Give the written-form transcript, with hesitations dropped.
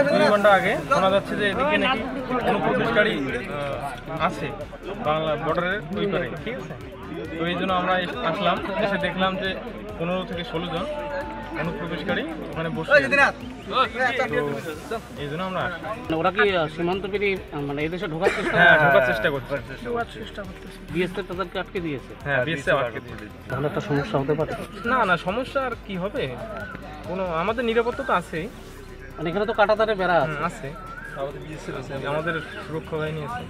2 ঘন্টা আগে শোনা যাচ্ছে যে এদিকে নাকি অনুপ্রবেশকারী আছে বাংলা বর্ডারের ওই পারে, ঠিক আছে। তো এই জন্য আমরা আসলাম, এসে দেখলাম যে 15 থেকে 16 জন অনুপ্রবেশকারী ওখানে বসে, এই জন্য আমরা ওরা কি সীমান্ত পেরিয়ে মানে এই দেশে ঢোকার চেষ্টা ঢোকার চেষ্টা করছে। বিএসএফ তাদেরকে আটকে দিয়েছে। হ্যাঁ, বিএসএফ আটকে দিয়েছে। তাহলে একটা সমস্যা হতে পারে। না সমস্যা আর কি হবে, কোনো আমাদের নিরাপত্তা তো আছেই, মানে এখানে তো কাঁটাতারে বেড়া আছে, আমাদের সুরক্ষা বাহিনী আছে।